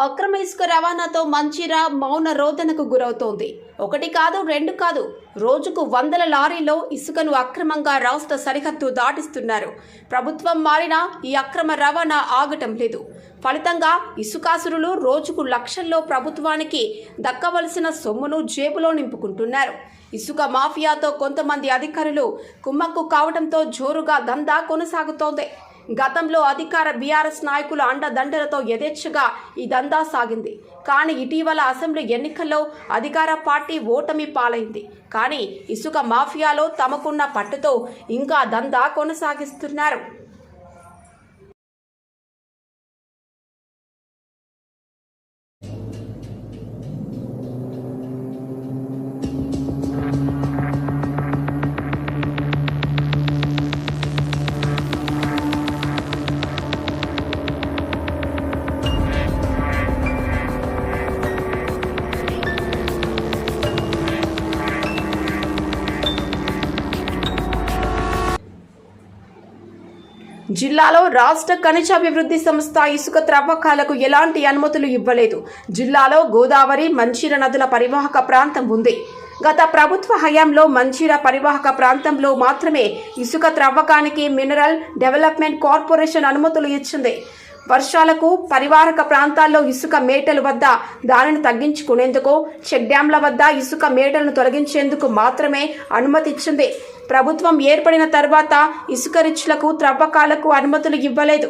అక్రమ ఇసుక రవాణాతో మంచిర్యాల మౌన రోదనకు గురవుతోంది. ఒకటి కాదు, రెండు కాదు, రోజుకు వందల లారీల్లో ఇసుకను అక్రమంగా రాష్ట్ర సరిహద్దు దాటిస్తున్నారు. ప్రభుత్వం మారినా ఈ అక్రమ రవాణా ఆగటం లేదు. ఫలితంగా ఇసుకాసురులు రోజుకు లక్షల్లో ప్రభుత్వానికి దక్కవలసిన సొమ్మును జేబులో నింపుకుంటున్నారు. ఇసుక మాఫియాతో కొంతమంది అధికారులు కుమ్మక్కు కావడంతో జోరుగా దందా కొనసాగుతోంది. గతంలో అధికార బీఆర్ఎస్ నాయకుల అండదండలతో యథేచ్ఛగా ఈ దందా సాగింది. కానీ ఇటీవల అసెంబ్లీ ఎన్నికల్లో అధికార పార్టీ ఓటమి పాలైంది. కానీ ఇసుక మాఫియాలో తమకున్న పట్టుతో ఇంకా దందా కొనసాగిస్తున్నారు. జిల్లాలో రాష్ట్ర ఖనిజాభివృద్ధి సంస్థ ఇసుక త్రవ్వకాలకు ఎలాంటి అనుమతులు ఇవ్వలేదు. జిల్లాలో గోదావరి, మంచిర్యాల నదుల పరివాహక ప్రాంతం ఉంది. గత ప్రభుత్వ హయాంలో మంచిర్యాల పరివాహక ప్రాంతంలో మాత్రమే ఇసుక త్రవ్వకానికి మినరల్ డెవలప్మెంట్ కార్పొరేషన్ అనుమతులు ఇచ్చింది. వర్షాలకు పరివాహక ప్రాంతాల్లో ఇసుక మేటల వద్ద దానిని తగ్గించుకునేందుకు, చెక్ డ్యాంల వద్ద ఇసుక మేటలను తొలగించేందుకు మాత్రమే అనుమతి ఇచ్చింది. ప్రభుత్వం ఏర్పడిన తర్వాత ఇసుక రిచ్లకు త్రవ్వకాలకు అనుమతులు ఇవ్వలేదు.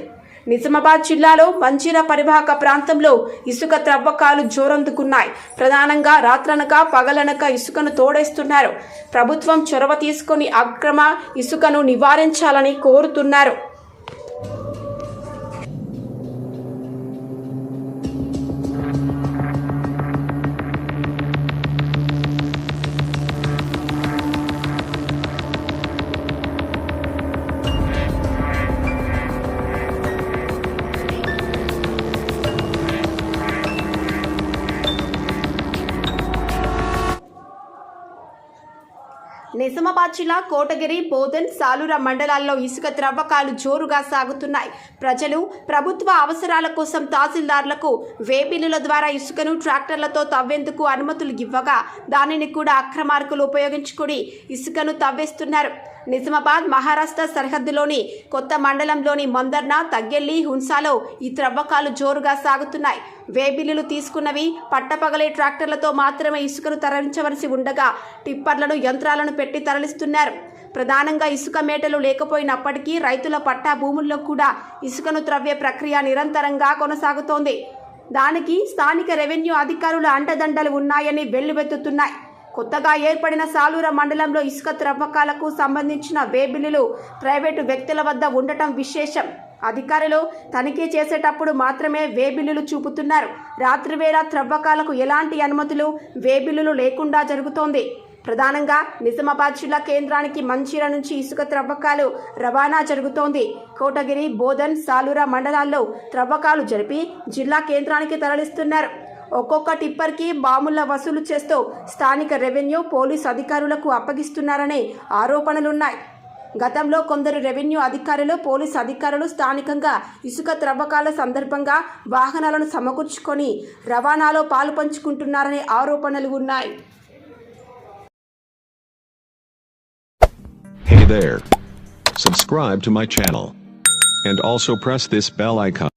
నిజామాబాద్ జిల్లాలో మంచిర్యాల పరివాహక ప్రాంతంలో ఇసుక త్రవ్వకాలు జోరందుకున్నాయి. ప్రధానంగా రాత్రనక పగలనక ఇసుకను తోడేస్తున్నారు. ప్రభుత్వం చొరవ తీసుకొని అక్రమ ఇసుకను నివారించాలని కోరుతున్నారు. నిజామాబాద్ జిల్లా కోటగిరి, బోధన్, సాలూర మండలాల్లో ఇసుక త్రవ్వకాలు జోరుగా సాగుతున్నాయి. ప్రజలు ప్రభుత్వ అవసరాల కోసం తహసీల్దార్లకు వేబిల్లుల ద్వారా ఇసుకను ట్రాక్టర్లతో తవ్వేందుకు అనుమతులు ఇవ్వగా దానిని కూడా అక్రమార్కులు ఉపయోగించుకుని ఇసుకను తవ్వేస్తున్నారు. నిజామాబాద్ మహారాష్ట్ర సరిహద్దులోని కొత్త మండలంలోని మందర్న, తగ్గెల్లి, హున్సాలో ఈ త్రవ్వకాలు జోరుగా సాగుతున్నాయి. వేబిల్లులు తీసుకున్నవి పట్టపగలే ట్రాక్టర్లతో మాత్రమే ఇసుకను తరలించవలసి ఉండగా టిప్పర్లను, యంత్రాలను పెట్టి తరలిస్తున్నారు. ప్రధానంగా ఇసుక మేటలు లేకపోయినప్పటికీ రైతుల పట్టా భూముల్లో కూడా ఇసుకను త్రవ్వే ప్రక్రియ నిరంతరంగా కొనసాగుతోంది. దానికి స్థానిక రెవెన్యూ అధికారుల అండదండలు ఉన్నాయని వెల్లువెత్తుతున్నాయి. కొత్తగా ఏర్పడిన సాలూర మండలంలో ఇసుక త్రవ్వకాలకు సంబంధించిన వేబిల్లులు ప్రైవేటు వ్యక్తుల వద్ద ఉండటం విశేషం. అధికారులు తనిఖీ చేసేటప్పుడు మాత్రమే వేబిల్లులు చూపుతున్నారు. రాత్రివేళ త్రవ్వకాలకు ఎలాంటి అనుమతులు, వేబిల్లులు లేకుండా జరుగుతోంది. ప్రధానంగా నిజామాబాద్ జిల్లా కేంద్రానికి మంచిర్యాల నుంచి ఇసుక త్రవ్వకాలు రవాణా జరుగుతోంది. కోటగిరి, బోధన్, సాలూర మండలాల్లో త్రవ్వకాలు జరిపి జిల్లా కేంద్రానికి తరలిస్తున్నారు. ఒక్కొక్క టిప్పర్కి బాముల వసూలు చేస్తూ స్థానిక రెవెన్యూ, పోలీసు అధికారులకు అప్పగిస్తున్నారనే ఆరోపణలున్నాయి. గతంలో కొందరు రెవెన్యూ అధికారులు, పోలీసు అధికారులు స్థానికంగా ఇసుక త్రవ్వకాల సందర్భంగా వాహనాలను సమకూర్చుకొని రవాణాలో పాలు పంచుకుంటున్నారనే ఆరోపణలు ఉన్నాయి. Hey there. Subscribe to my channel. And also press this bell icon.